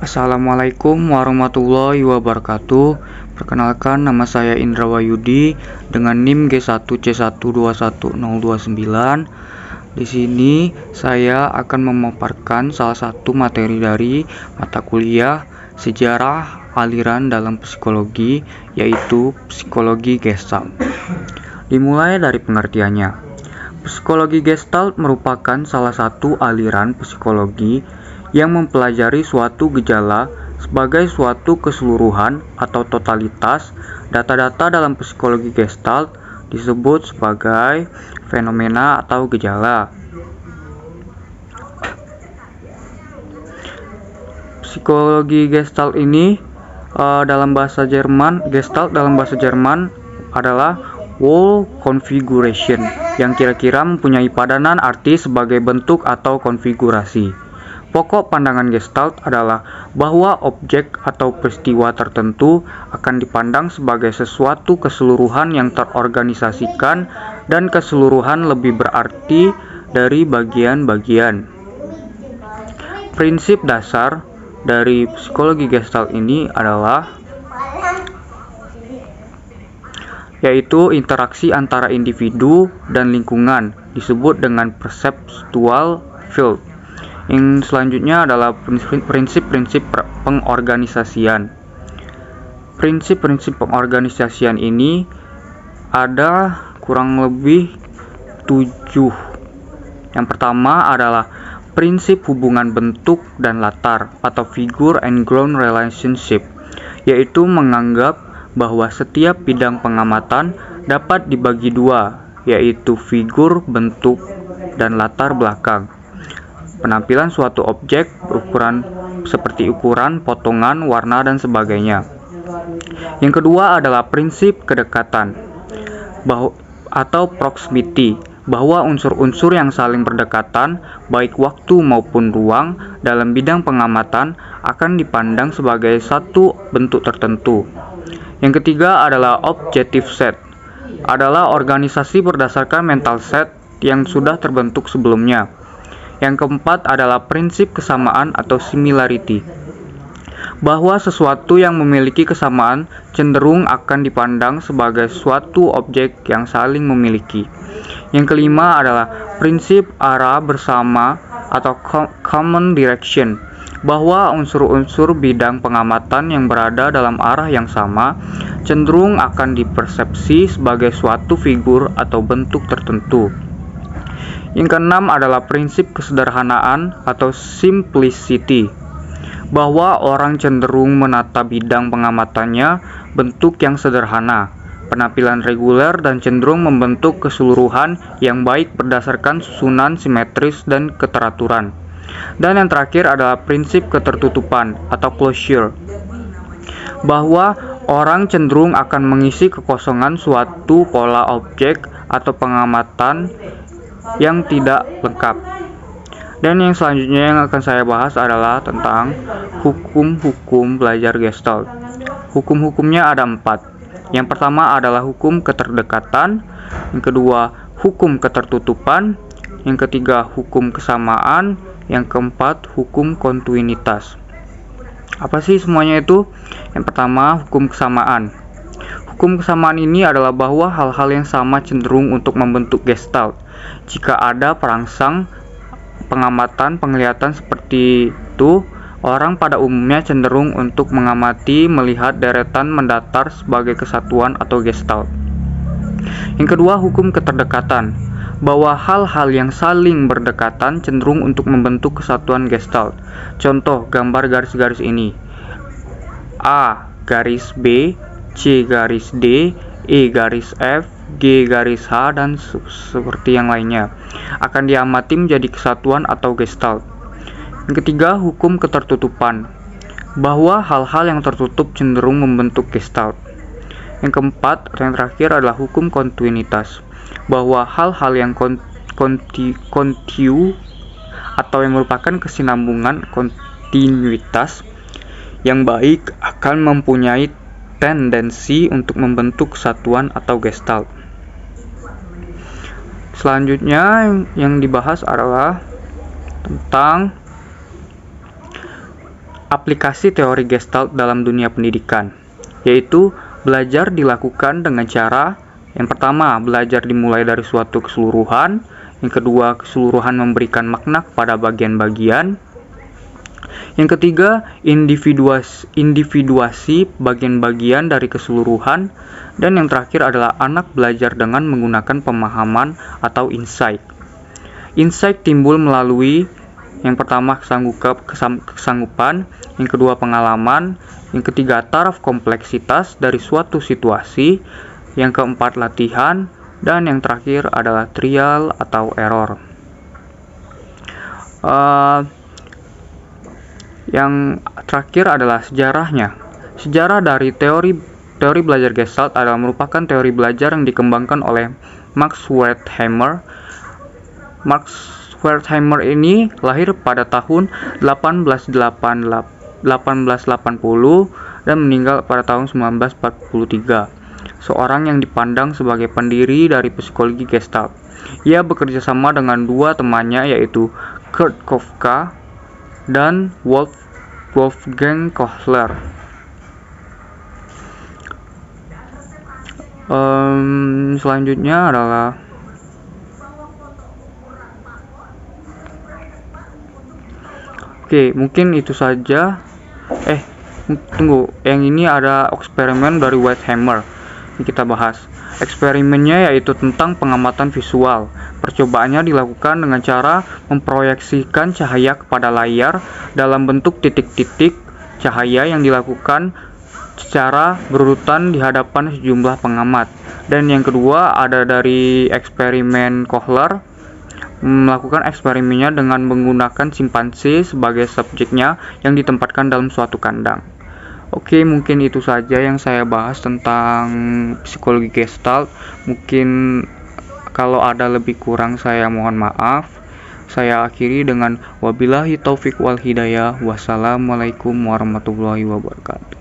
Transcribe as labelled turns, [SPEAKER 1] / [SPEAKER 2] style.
[SPEAKER 1] Assalamualaikum warahmatullahi wabarakatuh. Perkenalkan, nama saya Indra Wayudi dengan NIM G1C121029. Di sini saya akan memaparkan salah satu materi dari mata kuliah Sejarah Aliran dalam Psikologi, yaitu Psikologi Gestalt. Dimulai dari pengertiannya. Psikologi Gestalt merupakan salah satu aliran psikologi yang mempelajari suatu gejala sebagai suatu keseluruhan atau totalitas. Data-data dalam psikologi Gestalt disebut sebagai fenomena atau gejala. Psikologi Gestalt ini dalam bahasa Jerman, Gestalt dalam bahasa Jerman adalah whole configuration, yang kira-kira mempunyai padanan arti sebagai bentuk atau konfigurasi. Pokok pandangan Gestalt adalah bahwa objek atau peristiwa tertentu akan dipandang sebagai sesuatu keseluruhan yang terorganisasikan dan keseluruhan lebih berarti dari bagian-bagian. Prinsip dasar dari psikologi Gestalt ini adalah yaitu interaksi antara individu dan lingkungan, disebut dengan perceptual field. Yang selanjutnya adalah prinsip-prinsip pengorganisasian. Prinsip-prinsip pengorganisasian ini ada kurang lebih 7. Yang pertama adalah prinsip hubungan bentuk dan latar atau figure and ground relationship, yaitu menganggap bahwa setiap bidang pengamatan dapat dibagi dua, yaitu figur bentuk dan latar belakang. Penampilan suatu objek berukuran seperti ukuran, potongan, warna, dan sebagainya. Yang kedua adalah prinsip kedekatan atau proximity, bahwa unsur-unsur yang saling berdekatan, baik waktu maupun ruang, dalam bidang pengamatan akan dipandang sebagai satu bentuk tertentu. Yang ketiga adalah objective set, adalah organisasi berdasarkan mental set yang sudah terbentuk sebelumnya. Yang keempat adalah prinsip kesamaan atau similarity, bahwa sesuatu yang memiliki kesamaan cenderung akan dipandang sebagai suatu objek yang saling memiliki. Yang kelima adalah prinsip arah bersama atau common direction, bahwa unsur-unsur bidang pengamatan yang berada dalam arah yang sama cenderung akan dipersepsi sebagai suatu figur atau bentuk tertentu. Yang keenam adalah prinsip kesederhanaan atau simplicity, bahwa orang cenderung menata bidang pengamatannya bentuk yang sederhana, penampilan reguler, dan cenderung membentuk keseluruhan yang baik berdasarkan susunan simetris dan keteraturan. Dan yang terakhir adalah prinsip ketertutupan atau closure, bahwa orang cenderung akan mengisi kekosongan suatu pola objek atau pengamatan yang tidak lengkap. Dan yang selanjutnya yang akan saya bahas adalah tentang hukum-hukum belajar Gestalt. Hukum-hukumnya ada 4. Yang pertama adalah hukum keterdekatan, yang kedua hukum ketertutupan, yang ketiga hukum kesamaan, yang keempat hukum kontinuitas. Apa sih semuanya itu? Yang pertama, hukum kesamaan. Hukum kesamaan ini adalah bahwa hal-hal yang sama cenderung untuk membentuk Gestalt. Jika ada perangsang pengamatan penglihatan seperti itu, orang pada umumnya cenderung untuk mengamati melihat deretan mendatar sebagai kesatuan atau Gestalt. Yang kedua, hukum keterdekatan, bahwa hal-hal yang saling berdekatan cenderung untuk membentuk kesatuan Gestalt. Contoh gambar garis-garis ini: A garis B, C garis D, E garis F, G garis H, dan seperti yang lainnya akan diamati menjadi kesatuan atau Gestalt. Yang ketiga, hukum ketertutupan, bahwa hal-hal yang tertutup cenderung membentuk Gestalt. Yang keempat atau yang terakhir adalah hukum kontinuitas, bahwa hal-hal yang kontiu atau yang merupakan kesinambungan kontinuitas yang baik akan mempunyai tendensi untuk membentuk kesatuan atau Gestalt. Selanjutnya yang dibahas adalah tentang aplikasi teori Gestalt dalam dunia pendidikan, yaitu belajar dilakukan dengan cara yang pertama, belajar dimulai dari suatu keseluruhan. Yang kedua, keseluruhan memberikan makna pada bagian-bagian. Yang ketiga, individuasi bagian-bagian dari keseluruhan. Dan yang terakhir adalah anak belajar dengan menggunakan pemahaman atau insight. Insight timbul melalui yang pertama kesanggupan, yang kedua pengalaman, yang ketiga taraf kompleksitas dari suatu situasi, yang keempat latihan, dan yang terakhir adalah trial atau error. Yang terakhir adalah sejarahnya. Sejarah dari teori belajar Gestalt adalah merupakan teori belajar yang dikembangkan oleh Max Wertheimer. Max Wertheimer ini lahir pada tahun 1880 dan meninggal pada tahun 1943. Seorang yang dipandang sebagai pendiri dari psikologi Gestalt. Ia bekerja sama dengan dua temannya, yaitu Kurt Koffka dan Wolfgang Kohler. Selanjutnya adalah mungkin itu saja. Tunggu, yang ini ada eksperimen dari Wertheimer. Ini kita bahas. Eksperimennya yaitu tentang pengamatan visual. Percobaannya dilakukan dengan cara memproyeksikan cahaya kepada layar dalam bentuk titik-titik cahaya yang dilakukan secara berurutan di hadapan sejumlah pengamat. Dan yang kedua ada dari eksperimen Kohler, melakukan eksperimennya dengan menggunakan simpanse sebagai subjeknya yang ditempatkan dalam suatu kandang. Mungkin itu saja yang saya bahas tentang psikologi Gestalt. Mungkin kalau ada lebih kurang saya mohon maaf. Saya akhiri dengan wabillahi taufik wal hidayah. Wassalamualaikum warahmatullahi wabarakatuh.